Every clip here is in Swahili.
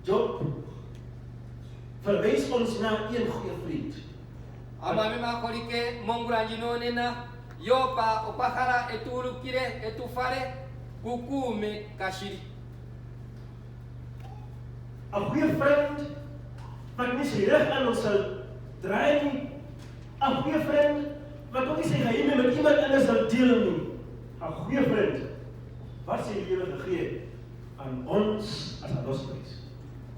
Job verwys ons na een goeie vriend. Amame makolike monguranji nonena yopa opakara etulukire etufare kukume kashiri. Een goeie vriend wat nie sy rug aan ons sal draai nie. Een goeie vriend wat ook nie sy geheime met iemand anders sal deel nie. Een goeie vriend wat sy lewe gegee aan ons as 'n losprys.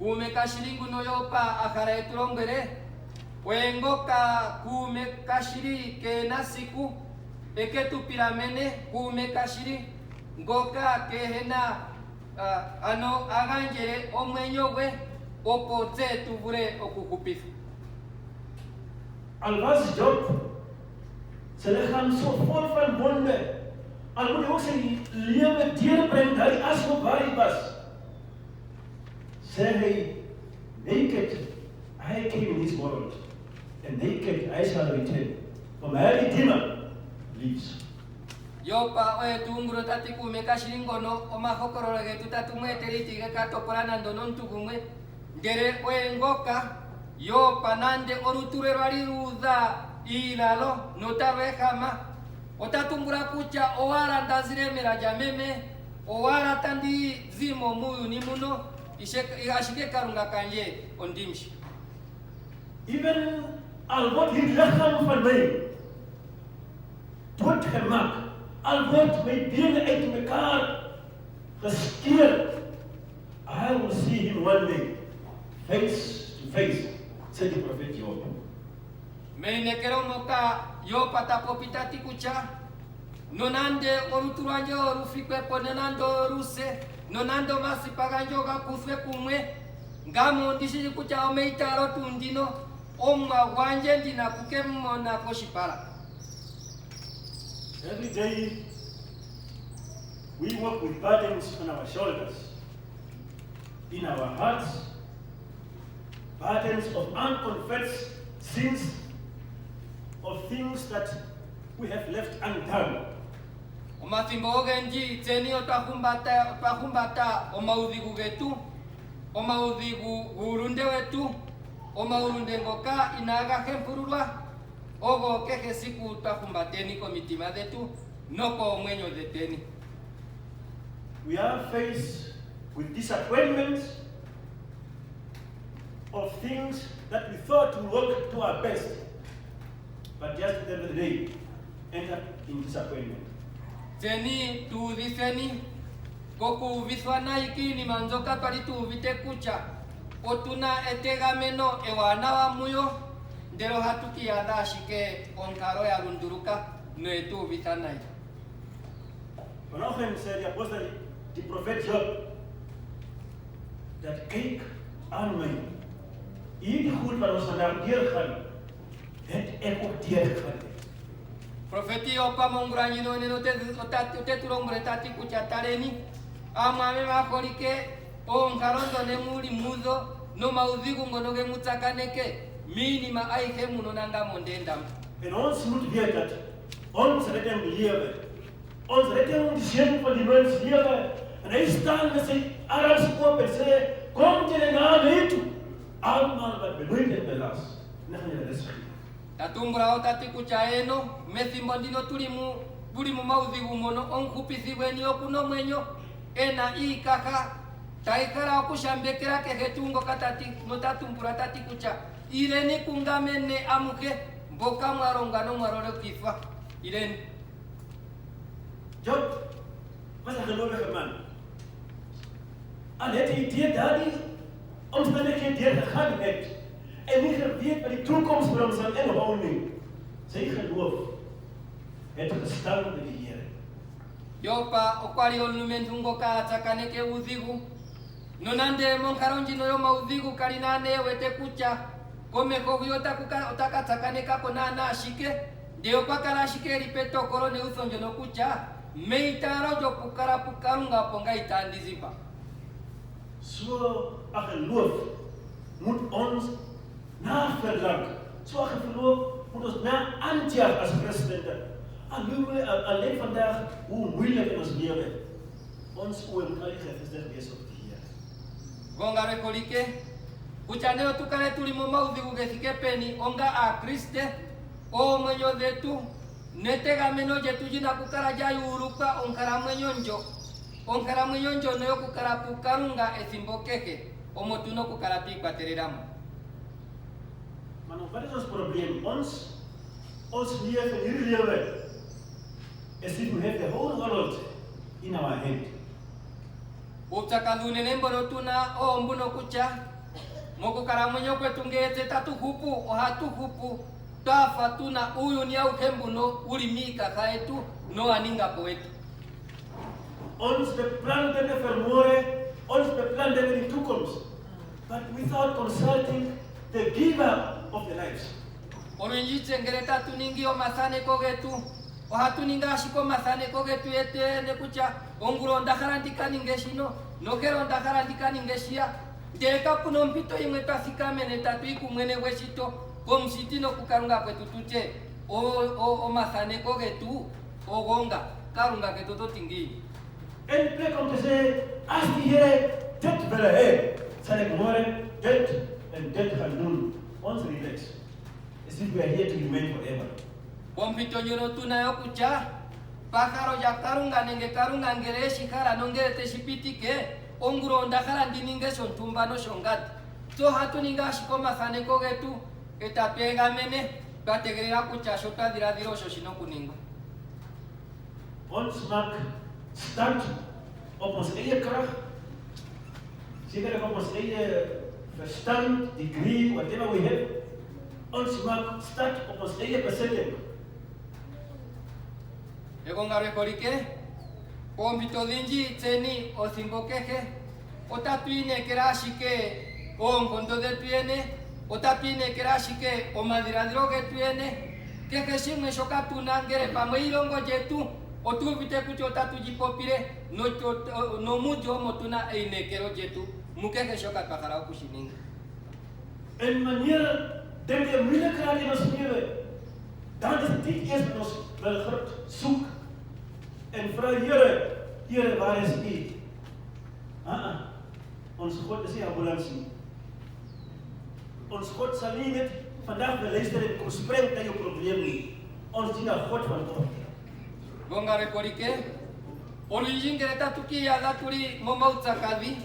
Kume kashiri kuno yopa akara etulongere wengoka kume kashiri kena siku eketupiramene kume kashiri ngoka kehena ano aganjere omwenyo gwe opote tuvure okukupisa. Al was Job sy liggaam so vol van wonde, al moet hy ook sy lewe deurbring dat hy asof waar hy was, sê hy, naked I came in this world, and naked I shall return, for my Redeemer lives. Yopa oe tunguro tati kume kashiringono omahokorora getu tatumwe teriti gekatopora nando nontukumwe ngere oe ngoka yopa nande oruture rwaliruza ilalo notarwe kama otatumbura kucha owara ndaziremera jameme owara tandi zimo muyu ni muno ishike karunga kanje ondimshi. Even al wat hierdie lichaam van my doodgemaak, al word my bene uit mekaar geskeur, I will see him one day, face to face, sê die profeet Job. Meinekero moka yopa tapopitati kucha nonande oruturanje orufikwe ponenando ruse nonando masipaganjo gakufwe kumwe ngamo ndishiri kucha omeitaro tundino omwa wanje ndina kukemona koshipala. Every day we walk with burdens on our shoulders, in our hearts, burdens of unconfessed sins, of things that we have left undone. Omathimbo ogenji tseni otwahumbata omaudhigu getu, omaudhigu gurunde wetu, omaurunde ngoka inagahempurulwa ogo kehe siku twahumbateni komitima dhetu noko omwenyo dheteni. We are faced with disappointments of things that we thought would work to our best, but just at the end of the day, end up in disappointment. Teni tuudhifeni koku vithwana ikini manzoka twalituvite kucha otuna etegameno ewana wa muyo ndero hatukiyadha ashike onkaro ya lunduruka noetuvithanai. Vanochtend zei de apostel, die profeet Job, dat kyk aan my, hierdie goed wat ons vandaag deurgaan, het ek ook deurgaan. Profeti opa monguranyi no neno te turongre tati kucha tareni amame makolike onkarondo ne muri muzo no maudhigu ngono ge mutsakaneke minima aihe muno nanga mondenda. En ons moet weet dat ons redding lewe, ons redding die seun van die mens lewe, en hy staan met sy arms oop en sê, kom julle na my toe, almal wat benoeid en belas, en dan gaan julle rus gee. Tatumbura otati kucha eno methimbo ndino buli mu maudhigu mono onkupithibweni okuno mwenyo ena ikaka taikara okushambekera kehetungo katati notatumbura tati kucha ireni kungamene amuke mboka mwarongano mwarole kifa ireni. Job was 'n gelowige man. Al het hy die daardie omstandighede deurgegaan het en nie geweet wat die toekoms vir hom sal inhou nie. Sy geloof het gestaan met die Here. Yopa okwali olumentungo ka tsakaneke udhigu nonande monkaronji no yoma udhigu kalinane wete kucha komeko yota otaka tsakaneka konana ashike ndio pakala ashike ripeto korone usonjo no kucha meitaro jo pukara pukarunga ponga itandizipa. So 'n geloof moet ons naverlang. So 'n geloof moet ons na aanjaag as Christene. Alleen vandaag hoe moeilijk in ons lewe ons oë moet uitgevestig wees op die Here. Gonga rekolike. Kuchaneo tukale tulimo maudhi kugesike peni onga a Kriste o mwenyo zetu netega meno jetu jina kukara jayu uruka onkara mwenyo njo no kukara pukarunga esimbokeke omotuno kukara tikwa tereramu. Maar wat is ons probleem? Ons leven hier leven as if we have the whole world in our hand. Utsakalune nemboro tuna o mbuno kucha mokukara mwenyo kwetu ngeze tatu hupu o hatu hupu tafa tuna uyu ni au kembuno ulimika kaetu no aninga poetu. Ons beplan dingen vermoorden, ons beplan dingen in de toekomst, but without consulting the giver of the lives. Orinjitse ngereta tuningi o masane kogetu o hatu ninga shiko masane kogetu ete ne kucha onguro ndakarandika ningeshino nokero ndakarandika ningeshia deka puno mpito imwe tasika mene tatu ikumwene weshito komsitino kukarunga kwetu tute o masane kogetu o gonga karunga ketu tingi. En plek om te zeggen, als die Heer dit willen hebben, zal ik morgen dit en dit gaan doen. Ons relax. As if we are here to remain forever. Pompito nyono tunayo kucha pakaro ya karunga nenge karunga ngere shikara nongere teshipitike onguro ndakara ndininge shontumba no shongati. So hatu ninga shikoma sane kogetu etapega mene bategerera kucha shota diradiro shoshino kuningo. Ons maak stand op ons eigen kracht, zeker op ons eigen verstand, degree, whatever we have. Ons maak stand op ons eigen bezetting. Ego ngarekolike, pompito dinji tseni o simbokeke, o tatuine kerashike o mpondo de tuene, o tapine kerashike o madiradroge tuene, keke shimwe shokatu nangere pamoirongo jetu. O tu vite kucho tatu jipopire no mujo motuna einekero jetu mukeke shoka pakara kushininga. En wanneer dingen moeilijk gaan in ons leven, dan is dit eerst wat ons wel God zoek en vra Here, waar is U? Ons God is nie ambulansie. Ons God sal nie net vandag beluister en kom spring na jou probleem nie. Ons dien 'n God van God. Gonga rekolike, orijingere tatuki ya gaturi momautsa kavi,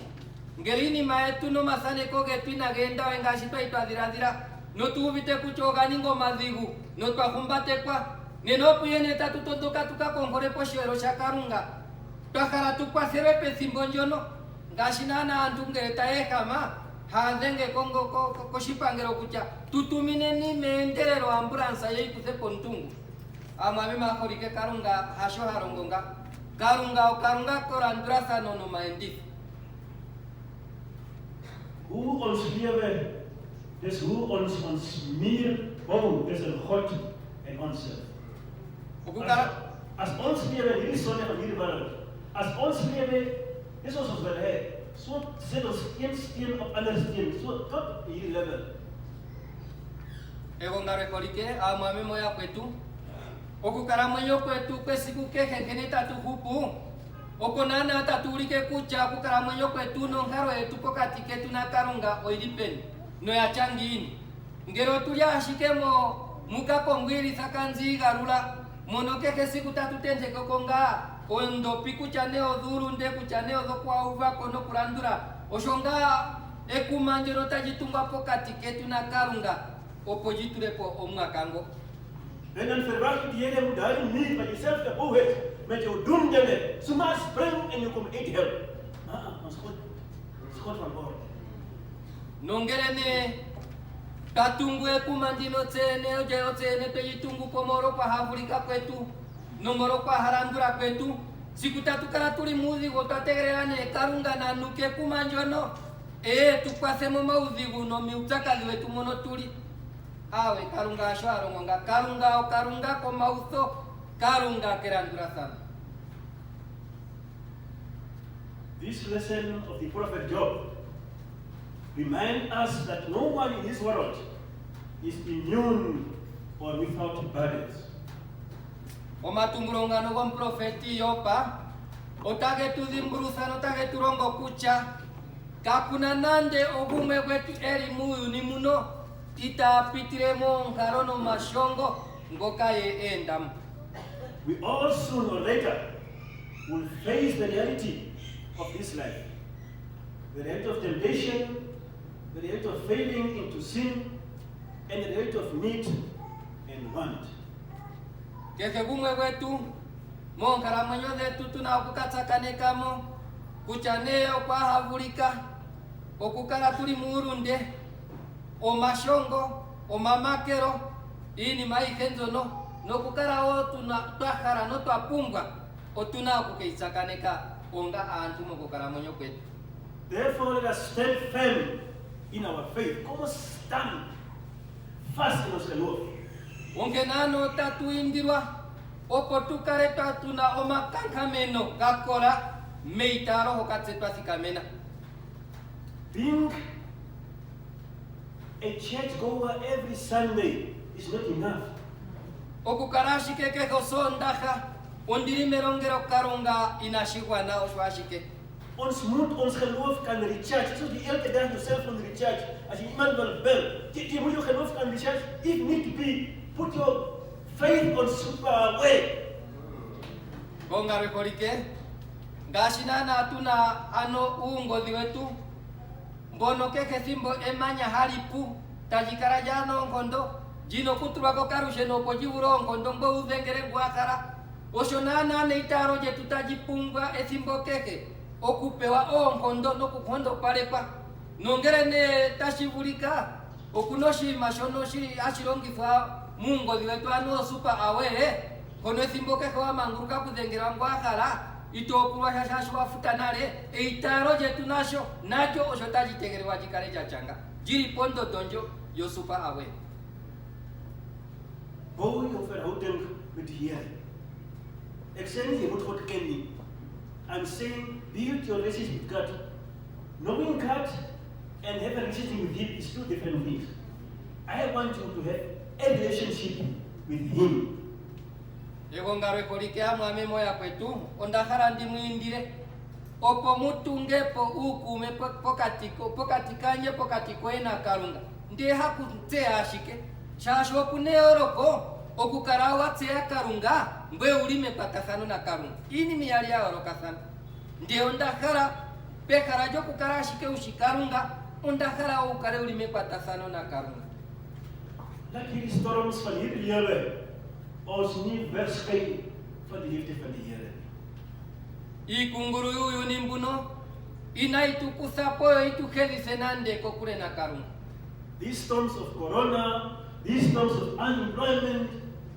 ngerini maetu no masane koge tuina genda wengashito itwadirandira, no tuvite kuchoga ningo madhigu, no twakumbate kwa, neno puyene tatu tondoka tuka kongore poshero shakarunga, twakara tukwa serepe simbonjono, ngashinana andungere taekama, hanzenge kongo koshipangero kucha, tutumine ni meenderero ambulansa yeikuse pontungu. Amame makorike karunga hasho harongonga karunga korandurasa nono maendi. Hoe ons leven, dus hoe ons meer bouwen tussen God en onszelf. Als ons leven hier is zonne van hier wereld, als ons leven is ons wel hij, zo zet ons één steen op andere steen, zo tot hier level. Ego ngarekorike amame moya kwetu. Okukara mwenyo kwetu kwesiku keke kene tatu hupu. Okonana taturike kucha kukara mwenyo kwetu no nkaro etu kokati ketu na karunga oidipeni. No ya changini. Ngero tuya ashikemo muka kongwiri sakanzi garula. Mono keke siku tatu tenje kokonga. Ondo piku chaneo dhuru nde kuchaneo dhokwa uva kono kurandura. Oshonga ekumanjero tajitunga pokati ketu na karunga. Opojiturepo omwakango. En dan verwacht je die Heer moet daarin niet met jezelf de boosheid, met jouw doen dingen, zomaar springen en je komt eten helpen. Ons God van God. Nongerene tatungu ekumandino tsene ojeo tsene pejitungu komoro kwa Afrika kwetu, nomoro kwa harandura kwetu, siku tatu kala tuli muzi gotategerane karunga na nuke kumanjono, tukwasemo mauzigu no miutakazi wetu mono tuli. Awe karunga ashwaro ngonga karunga ko mauso karunga kerandura sana. This lesson of the prophet Job reminds us that no one in this world is immune or without burdens. Omatungurongano gon profeti Yopa otage tuzimbrusa no tage turongo kucha Kakuna nande ogume wetu eri muyu ni muno. Titapitiremo ngarono mashongo ngokaye endamu. We all sooner or later will face the reality of this life. The reality of temptation, the reality of failing into sin, and the reality of need and want. Keke gumwe wetu, monkara manyo zetu tunakukatsakanekamo, kuchaneo kwa havulika, okukala tuli muurunde, omashongo, omamakero, ini maikenzono, nokukala o twakara no twapumbwa, otuna kukeitsakaneka onga antu mokukala manyo kwetu. Therefore, let us stand firm in our faith. Como stand fast in our faith. Ongenano tatuindirwa opotukare tatuna omakankameno gakora meitaro hokatsetwa sikamena. Being a church goer every Sunday is not enough. Okukarashike ke kosondaha ondiri merongero karonga inashikwana oswashike. Ons moet ons geloof kan recharge. Soos die elke dag jouself on recharge. As jy iemand wil bel, jy moet jou geloof kan recharge. If need be, put your faith on super way. Gonga rekorike. Gashinana atuna ano uungodhi wetu. Mbono keke thimbo emanya halipu. Tajikara jano ngondo. Jino kuturako karushe no pojiburo ngondo mbo udhengere guakara. Oshonana neitaro je tutajipungwa ethimbo keke. Okupewa onkondo nokukondo parepa. Nongere ne tashibulika. Okunoshi mashonoshi ashirongifwa mungodhi wetu ano super away. Kono ethimbo keke wa manguruka kudhengera ngwakara. Itopulwa shashashu wafutanale. Eitaro je tunasho. Nacho osho tajitegerewa jikare jachanga. Jiri pondo donjo yo super away. Bou jou verhouding met die Here. Ek sê nie jy moet God ken nie. I'm saying build your relationship with God. Knowing God and having a relationship with Him is two different things. I want you to have a relationship with Him. Ego ngaro ekorike amwame moya kwetu ondakara ndi muindire opo mutungepo ukume pokatikanye pokatiko ena karunga ndi hakunte ashike shasho kuneoroko okukarawa tseya karunga mbwe ulime patakano na karunga ini miyali ya orokasana ndi ondakara pekara jo kukara ashike ushikarunga ondakara ukare ulime patakano na karunga. Dat hierdie storms van hierdie lewe ons nie wegskei van die liefde van die Here nie. Ikunguru yuyu ni mbuno inaitukusapoyo itukhedise nande kokule na karunga. These storms of corona, these storms of unemployment,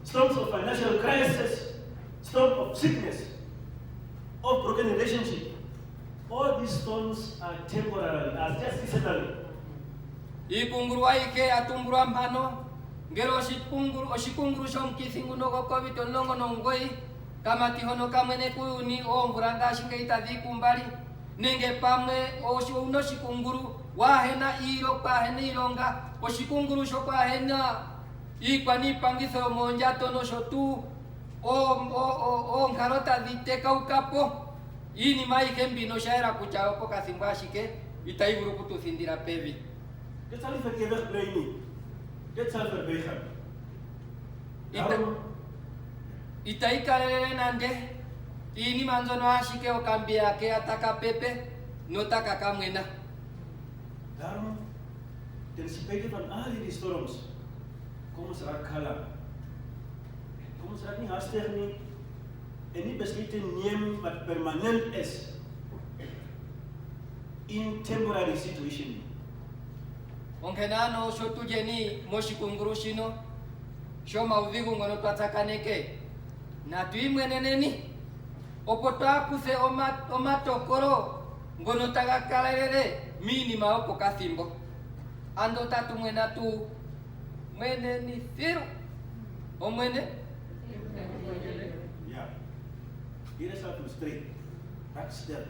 storms of financial crisis, storms of sickness, of broken relationship, all these storms are temporary, are just seasonal. Ikunguru waike atumbura mpano ngero oshikunguru shomkisingu noko COVID olongo nongoi kama tihono kamene kuyuni omvura ngashinga itadhikumbali nenge pamwe uno shikunguru wahena iro kwahena ironga oshikunguru shokwahena ikwanipangiso monjato no shotu o nkarota dhiteka ukapo ini maike mbino shaera kuchao poka simbashike itaiburu kutusindira pevi. Dit sal nie verewig bly nie. Dit sal verbygaan. Daarom itaikarere nande ini manzono ashike okambia ke ataka pepe notaka kamwena. Daarom ten spyte van al hierdie storms kom ons raak kalm. Kom ons raak nie hastig nie en nie besluite neem wat permanent is in temporary situation. Onkenano shotujeni moshikunguru shino shoma udhigu ngono twatsakaneke na tuimweneneni opo twakuse omatokoro ngono tagakalelele minima opo kathimbo ando tatu mwena tu mwene ni thiru omwene Ja. Hier is dat straight. Back still.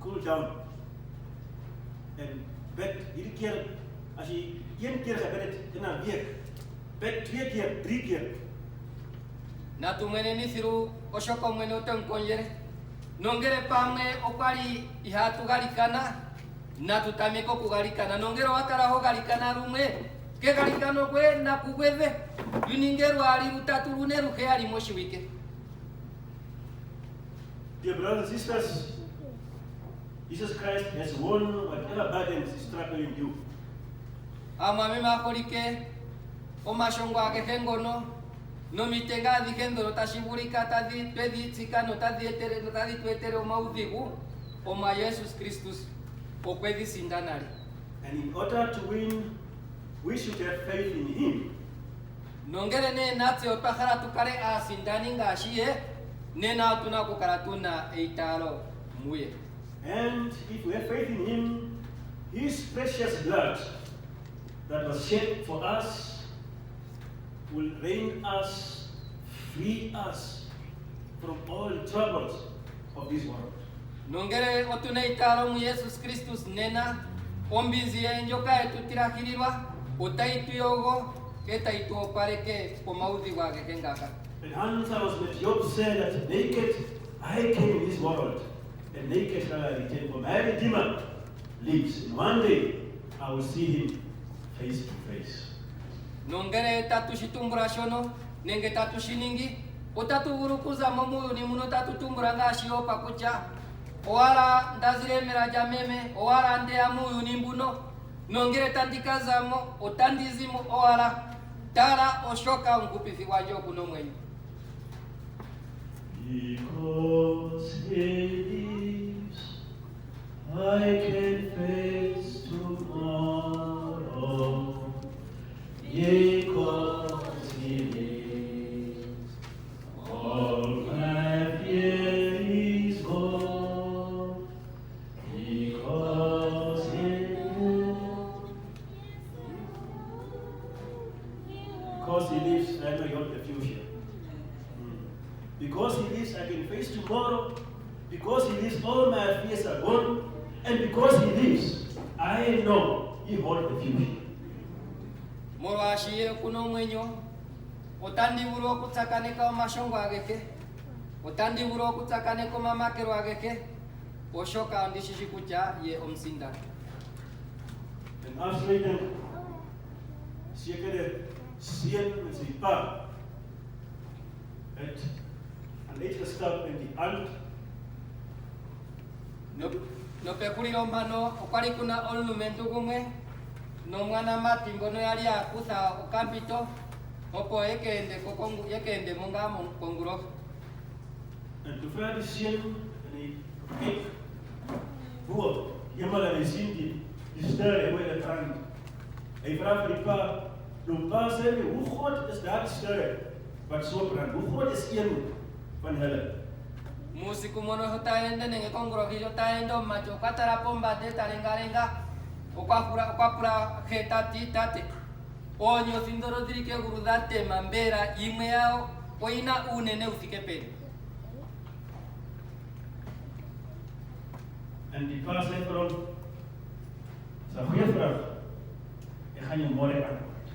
Cool down. En bed hierdie keer as jy een keer gebed het in 'n week, bed 2 keer, 3 keer. na tumwene ni thiru oshoko mwene otenkonjere nongere pamwe okwali ihatu galikana na tutamiko kugalikana nongero wataraho galikana rumwe ke galikano kwe na kugwethe luningero ali rutatu rune ruke ali moshi wike. Dear brothers and sisters, Jesus Christ has won whatever burdens is troubling you. Amame makolike o mashongo ake kengono no mitenga dikendo tashibulika tadi pedi tikano tadi etere no tadi tuetere o maudhigu o ma Jesus Christus o kwedi sindanari. And in order to win, we should have faith in Him. Nongere ne natse otahara tukare a sindani ngashie ne na tuna kukaratuna eitalo muye. And if we have faith in Him, His precious blood that was shed for us will reign us, free us from all the troubles of this world. Nongere otune italo mu Jesus Christus nena ombizi enjoka etutirakiriwa otaitu yogo etaitu opareke pomaudhi wake kengaka. And Hans was Job said that naked I came in this world, and naked shall I return. For my Redeemer lives, and one day I will see Him face to face. Nongere tatu shitumbura shono nenge tatu shiningi otatu urukuza momuyu ni muno tatu tumbura ngashi opa kucha owala ndazire meraja meme owala nde amuyu ni mbuno nongere tandikazamo otandizimo owala tara oshoka unkupithi wajo kuno mwenye. Because He lives, I can face tomorrow. Because He lives, all my fear is gone. Because He lives, I know you have the future. Because He lives, I can face tomorrow. Because He lives, all my fears are gone. And because He lives, I know He holds the future. Moro ashiye kuno mwenyo otandi buro kutsakane ka mashongo ageke otandi buro kutsakane ko mamakero ageke oshoka andishishi kucha ye omsinda. En afsluiting sekere seun met sy pa het uitgestap in die aand. No pekuliro mbano okwali kuna olumentu gumwe no mwana mati ngono yali akusa okampito opo yekende kokongu yekende monga konguro. En toe vra die seun en hy kyk bo hemel en hy sien die sterre hoe dit brand. Hy vra vir die pa, "Nou pa sê my, hoe groot is daardie sterre wat so brand? Hoe groot is een van hulle?" Musiku mono hotaende nenge konguro kijo taendo macho katara pomba de tarengarenga okapura hetati tate onyo sindoro dirike gurudate mambera imwe yao oina unene ufike peni. En die pa sê vir hom, "Dis 'n goeie vraag. Ek gaan jou môre antwoord."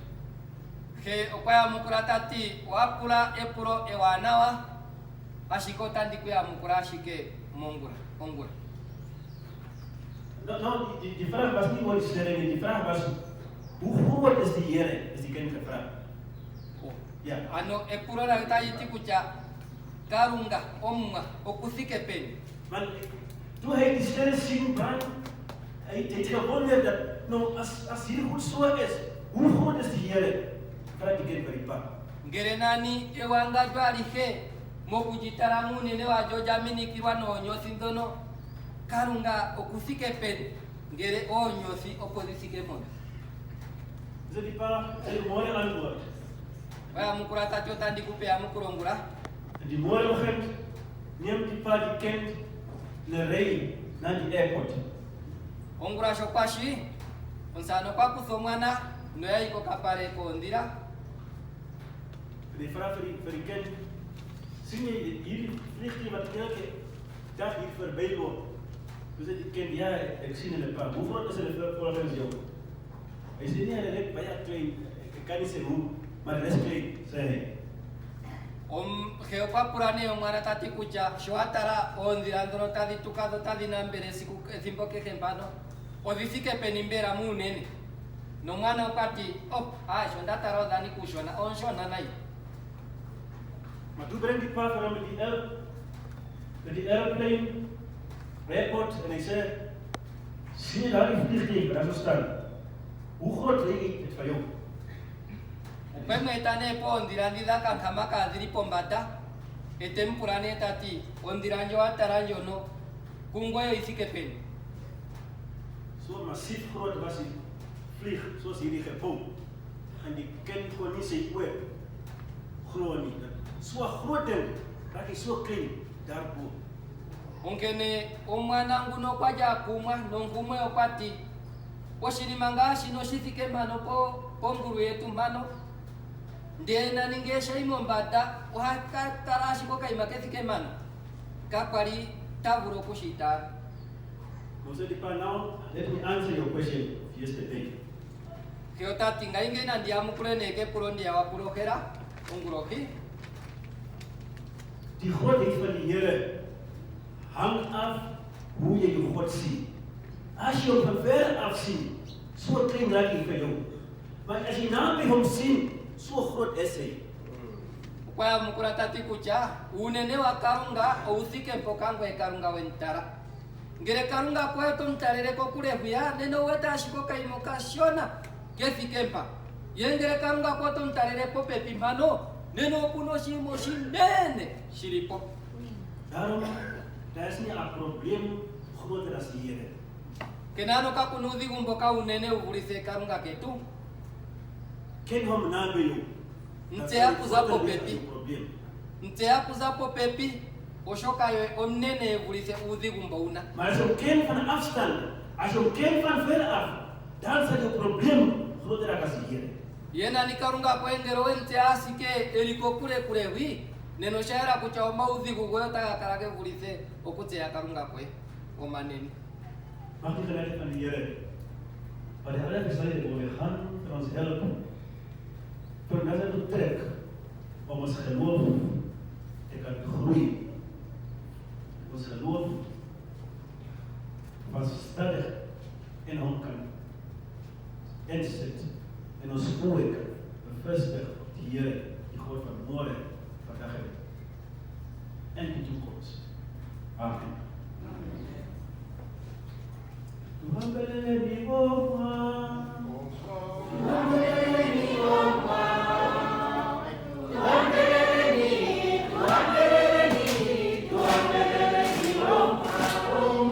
He okwaya mukura tati wapura epuro ewanawa ashiko tandikuya mukura ashike mongura ongura. Nou, die vraag was nie oor die sterre nie, die vraag was, hoe groot is die Here, is die kind gevra. Ja. Ano epuro na taiti kucha karunga omunga okusike peni. Want toe hy die sterre sien brand, hy het gewonder dat, nou, as hier goed so is, hoe groot is die Here? Vra die kind vir die pa. Ngerenani ewanga jwalihe mokujitaramu nene wajoja minikirwa no nyosindono karunga okusike peni ngere onyosi opozisike mono. Dis die pa, sy môre antwoord. Waya mukura tacho tandi kupea mukurongura. En die môre oggend neem die pa die kind na ry na die airport. Ongura shokwashi onsano kwa kusomwana no yaiko kapare kondira. En hy vra vir die kind, sien jy hierdie vliegtuig wat elke dag hier verbyloop? Toe sê die kind, ja, ek sien hulle pa. Hoe groot is hulle volgens jou? Hy sê nie, hulle is baie klein. Ek kan nie sê hoe, maar hulle is klein, sê hy. Geopapurane omwana tati kucha shoatara ondira ndono tadi tukado tadi nambere siku etimbo ke kempano odhisike penimbera munene. No mwana ukati, shonda tarodha ni kushona, onshona nai. Maar toen brengt die pa van hem met die airplane, airport, en hij zei, zie je daar die vliegtuig, daar zo staan. Hoe groot leg ik dit van jou? Pemmetane po ondirandida kankamaka adiripombata, etempurane tati, ondiranjo ataranjo no, kungoyo isike pen. Zo massief groot was die vlieg, zoals hierdie gebouw. En die kind kon niet zijn oor. Geloof niet. Zo groot ding, dat is zo klein, daarboven. Onkene omwana nguno kwaja kumwa nongumwe okwati washirimangashi no shithike mano po nguru yetu mano ndena ningesha imombata uhakatarashi ko kaimakethike mano kapari taburo kushita. Now, let me answer your question of yesterday. Keotati ngainge na ndiamukuleneke purondi ya wapurokera unguroki. Die grootheid van die Here hangt af hoe je je God ziet. Als je hem van ver af ziet, zo klein raak hij van jou. Maar als je naam bij hem ziet, zo groot is hij. Kwa mukuratati kucha, unene wa karunga, ousike mpokango e karunga wentara. Ngere karunga kwetu mtarere ko kurebuya, neno weta ashiko kaimoka shona, kesi kempa. Yengere karunga kwetu mtarere po pepimano, neno kuno shimo shindene, shiripo. Daarom, daar is niet een probleem groter als die Here. Kenano kakunudhi gumboka unene uvulise karunga ketu. Ken hem naam bij jou. Ntea kuzapo pepi. Ntea kuzapo pepi. Oshoka yo omnene uvulise udhi gumbauna. Maar als je hem kent van afstand, als je hem kent van ver af, dan zal je probleem groter als die Here. Yena ni karunga kwengero ntea sike eliko kure wi. Neno shaira kuchaomba udhi gugoyo taka karage uvulise okute ya karunga kwe. Omaneni. Mag die geleid van de Here. Maar de Heilige Geest we gaan ons helpen. Voor dat het trek om ons geloof te kan groeien. Ons geloof vaststadig in hem kan inzetten. En ons ogen bevestigen op de Here die God van morgen, vandaag en de toekomst. Amen. Tuhan beri